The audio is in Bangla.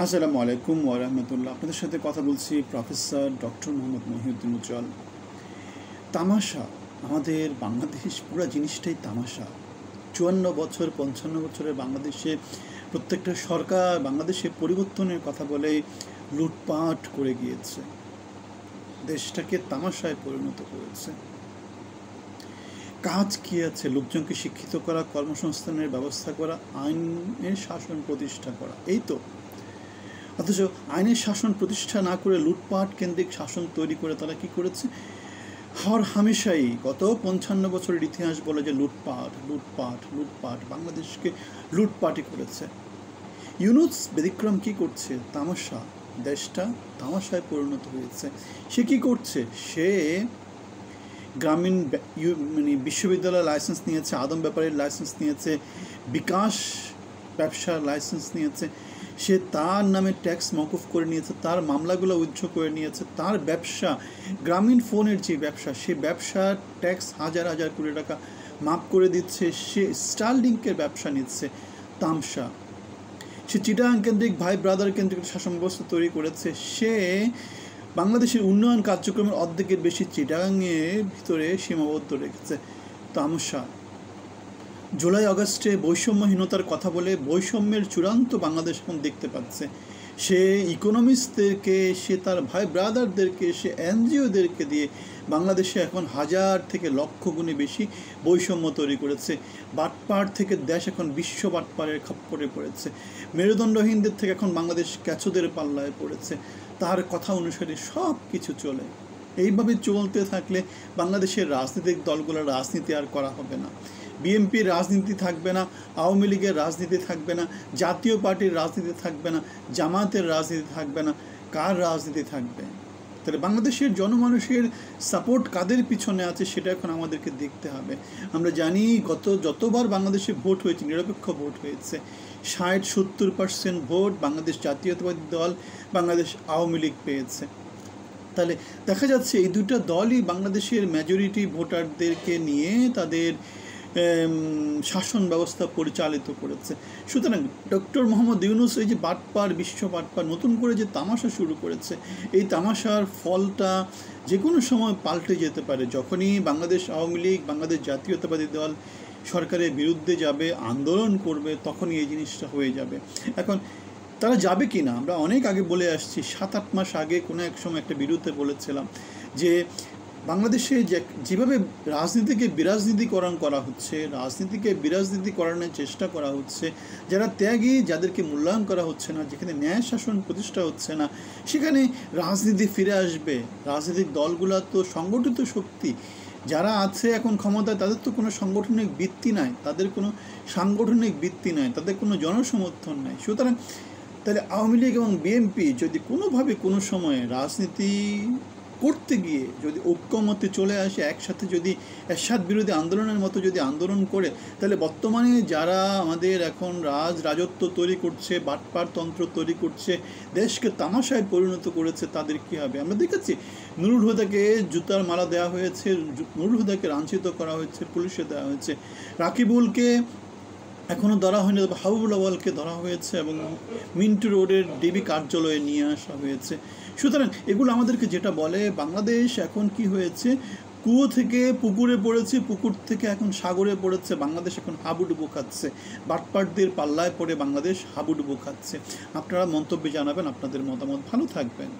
আসসালামু আলাইকুম ওয়া রাহমাতুল্লাহ। আপনাদের সাথে কথা বলছি প্রফেসর ডক্টর মোহাম্মদ মহিউদ্দিন উজ্জ্বল। তামাশা, আমাদের বাংলাদেশ পুরা জিনিসটাই তামাশা। ৫৪ বছর ৫৫ বছরের বাংলাদেশে প্রত্যেকটা সরকার বাংলাদেশে পরিবর্তনের কথা বলে লুটপাট করে গিয়েছে, দেশটাকে তামাশায় পরিণত করেছে। কাজ কি আছে? লোকজনকে শিক্ষিত করা, কর্মসংস্থানের ব্যবস্থা করা, আইনের শাসন প্রতিষ্ঠা করা, এই তো। অথচ আইনের শাসন প্রতিষ্ঠা না করে লুটপাট কেন্দ্রিক শাসন তৈরি করে তারা কি করেছে? হর হামেশাই গত ৫৫ বছরের ইতিহাস বলে যে লুটপাট লুটপাট লুটপাট, বাংলাদেশকে লুটপাটই করেছে। ইউনূস ব্যতিক্রম কি করছে? তামাশা, দেশটা তামাশায় পরিণত হয়েছে। সে কি করছে? সে গ্রামীণ বিশ্ববিদ্যালয়ের লাইসেন্স নিয়েছে, আদম ব্যাপারের লাইসেন্স নিয়েছে, বিকাশ ব্যবসার লাইসেন্স নিয়েছে, সে তার নামে ট্যাক্স মওকুফ করে নিয়েছে, তার মামলাগুলো উজ্জ্ব করে নিয়েছে, তার ব্যবসা গ্রামীণ ফোনের যে ব্যবসা, সে ব্যবসার ট্যাক্স হাজার হাজার কোটি টাকা মাফ করে দিচ্ছে। সে স্টারলিংকের ব্যবসা নিচ্ছে। তামসা, সে চিটাগাং কেন্দ্রিক ভাই ব্রাদার কেন্দ্রিক শাসন ব্যবস্থা তৈরি করেছে। সে বাংলাদেশের উন্নয়ন কার্যক্রমের অর্ধেকের বেশি চিটাগাংয়ের ভিতরে সীমাবদ্ধ রেখেছে। তামসা, জুলাই আগস্টে বৈষম্যহীনতার কথা বলে বৈষম্যের চূড়ান্ত বাংলাদেশ এখন দেখতে পাচ্ছে। সে ইকোনমিস্টদেরকে, সে তার ভাই ব্রাদারদেরকে, সে এনজিওদেরকে দিয়ে বাংলাদেশে এখন হাজার থেকে লক্ষ গুণে বেশি বৈষম্য তৈরি করেছে। বাটপার থেকে দেশ এখন বিশ্ব বাটপারের খপ্পরে পড়েছে। মেরুদণ্ডহীনদের থেকে এখন বাংলাদেশ ক্যাচোদের পাল্লায় পড়েছে। তার কথা অনুসারে সব কিছু চলে। এইভাবে চলতে থাকলে বাংলাদেশের রাজনৈতিক দলগুলোর রাজনীতি আর করা হবে না। বিএনপির রাজনীতি থাকবে না, আওয়ামী লীগের রাজনীতি থাকবে না, জাতীয় পার্টির রাজনীতি থাকবে না, জামাতের রাজনীতি থাকবে না। কার রাজনীতি থাকবে? তাহলে বাংলাদেশের জনমানুষের সাপোর্ট কাদের পিছনে আছে সেটা এখন আমাদেরকে দেখতে হবে। আমরা জানি যতবার বাংলাদেশে ভোট হয়েছে, নিরপেক্ষ ভোট হয়েছে। ৬০-৭০% ভোট বাংলাদেশ জাতীয়তাবাদী দল, বাংলাদেশ আওয়ামী লীগ পেয়েছে। তাহলে দেখা যাচ্ছে এই দুটো দলই বাংলাদেশের মেজরিটি ভোটারদেরকে নিয়ে তাদের শাসন ব্যবস্থা পরিচালিত করেছে। সুতরাং ডক্টর মোহাম্মদ ইউনূস এই যে বাটপার, বিশ্ব বাটপার নতুন করে যে তামাশা শুরু করেছে, এই তামাশার ফলটা যে কোনো সময় পাল্টে যেতে পারে। যখনই বাংলাদেশ আওয়ামী লীগ, বাংলাদেশ জাতীয়তাবাদী দল সরকারের বিরুদ্ধে যাবে, আন্দোলন করবে, তখনই এই জিনিসটা হয়ে যাবে। এখন তারা যাবে কি না আমরা অনেক আগে বলে আসছি। ৭-৮ মাস আগে কোনো এক সময় একটা বিরুদ্ধে বলেছিলাম যে বাংলাদেশে যেভাবে রাজনীতিকে বিরাজনীতিকরণ করা হচ্ছে, রাজনীতিকে বিরাজনীতিকরণের চেষ্টা করা হচ্ছে, যারা ত্যাগী, যাদেরকে মূল্যায়ন করা হচ্ছে না, যেখানে ন্যায় শাসন প্রতিষ্ঠা হচ্ছে না, সেখানে রাজনীতি ফিরে আসবে। রাজনৈতিক দলগুলো তো সংগঠিত শক্তি, যারা আছে এখন ক্ষমতায় তাদের তো কোনো সাংগঠনিক ভিত্তি নাই, তাদের কোনো সাংগঠনিক ভিত্তি নাই, তাদের কোনো জনসমর্থন নাই। সুতরাং তাহলে আওয়ামী লীগ এবং বিএনপি যদি কোনোভাবে কোনো সময়ে রাজনীতি করতে গিয়ে যদি ঐক্যমতে চলে আসে, একসাথে যদি এরশাদ বিরোধী আন্দোলনের মতো যদি আন্দোলন করে, তাহলে বর্তমানে যারা আমাদের এখন রাজত্ব তৈরি করছে, বাটপারতন্ত্র তৈরি করছে, দেশকে তামাশায় পরিণত করেছে, তাদের কী হবে? আমরা দেখেছি নুরুল হুদাকে জুতার মালা দেওয়া হয়েছে, নুরুল হুদাকে লাঞ্ছিত করা হয়েছে, পুলিশে দেওয়া হয়েছে, রাকিবুলকে এখনও ধরা হয়নি, হাবিবুল আওয়ালকে ধরা হয়েছে এবং মিন্টু রোডের ডিবি কার্যালয়ে নিয়ে আসা হয়েছে। সুতরাং এগুলো আমাদেরকে যেটা বলে, বাংলাদেশ এখন কি হয়েছে, কুয়ো থেকে পুকুরে পড়েছে, পুকুর থেকে এখন সাগরে পড়েছে। বাংলাদেশ এখন হাবুডুবু খাচ্ছে, বাটপাটদের পাল্লায় পড়ে বাংলাদেশ হাবুডুবু খাচ্ছে। আপনারা মন্তব্যে জানাবেন আপনাদের মতামত। ভালো থাকবেন।